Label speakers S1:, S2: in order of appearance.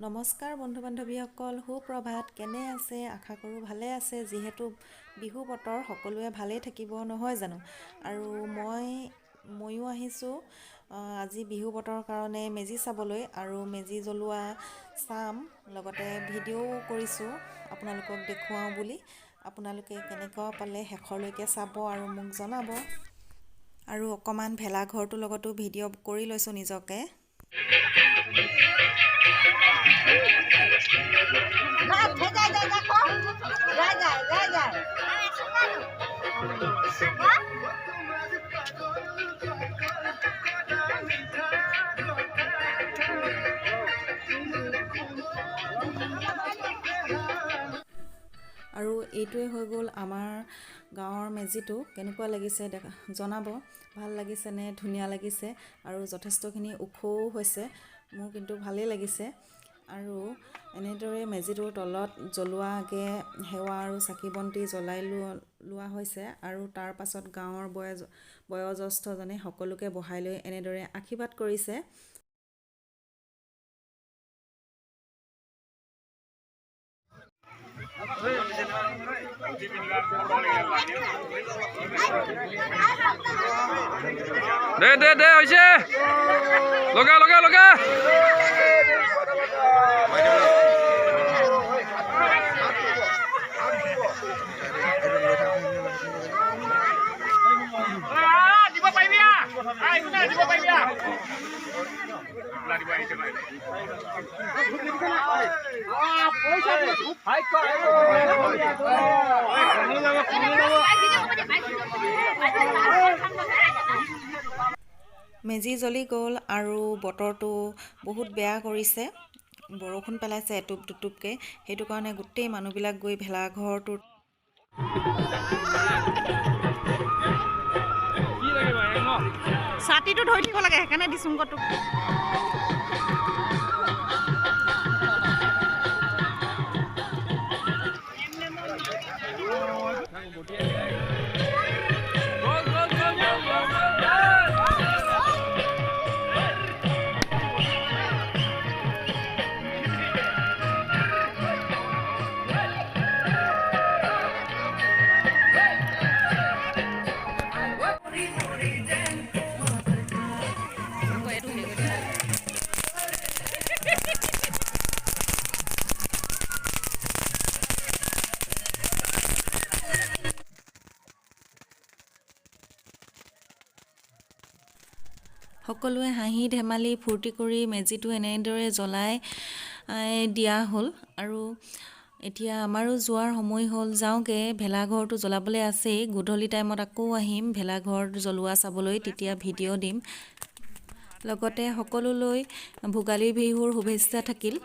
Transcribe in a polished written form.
S1: নমস্কাৰ বন্ধু বান্ধৱীসকল, সুপ্ৰভাত। কেনে আছে? আশা কৰোঁ ভালে আছে। যিহেতু বিহু বতৰ, সকলোৱে ভালেই থাকিব নহয় জানো। আৰু ময়ো আহিছোঁ আজি বিহু বতৰৰ কাৰণে মেজি চাবলৈ, আৰু মেজি জ্বলোৱা চাম, লগতে ভিডিঅ'ও কৰিছোঁ আপোনালোকক দেখুৱাওঁ বুলি। আপোনালোকে কেনেকুৱা পালে শেষৰলৈকে চাব আৰু মোক জনাব। আৰু অকণমান ভেলাঘৰটোৰ লগতো ভিডিঅ' কৰি লৈছোঁ নিজকে। আৰু এইটোৱে হৈ গ'ল আমাৰ গাঁৱৰ মেজিটো। কেনেকুৱা লাগিছে জনাব। ভাল লাগিছেনে? ধুনীয়া লাগিছে আৰু যথেষ্টখিনি ওখও হৈছে। মোৰ কিন্তু ভালেই লাগিছে। আৰু এনেদৰে মেজিটোৰ তলত জ্বলোৱাকৈ সেৱা আৰু চাকি বন্তি জ্বলাই লোৱা হৈছে। আৰু তাৰ পাছত গাঁৱৰ বয়োজ্যেষ্ঠজনে সকলোকে বহাই লৈ এনেদৰে আশীৰ্বাদ কৰিছে।
S2: দে হৈছে লগা দিব পাৰিবি
S1: মেজি জ্বলি গ'ল আৰু বতৰটো বহুত বেয়া কৰিছে। বৰষুণ পেলাইছে এটুপ দুটুপকৈ। সেইটো কাৰণে গোটেই মানুহবিলাক গৈ ভেলাঘৰটোত
S3: ছাতিটো ধৰি থাকিব লাগে, সেইকাৰণে দিছোঁ তোক।
S1: সকলোৱে হাঁহি ধেমালি ফূৰ্তি কৰি মেজিটো এনেদৰে জ্বলাই দিয়া হ'ল। আৰু এতিয়া আমাৰো যোৱাৰ সময় হ'ল। যাওঁগৈ, ভেলাঘৰটো জ্বলাবলৈ আছেই। গধূলি টাইমত আকৌ আহিম ভেলাঘৰ জ্বলোৱা চাবলৈ, তেতিয়া ভিডিঅ' দিম। লগতে সকলোলৈ ভোগালী বিহুৰ শুভেচ্ছা থাকিল।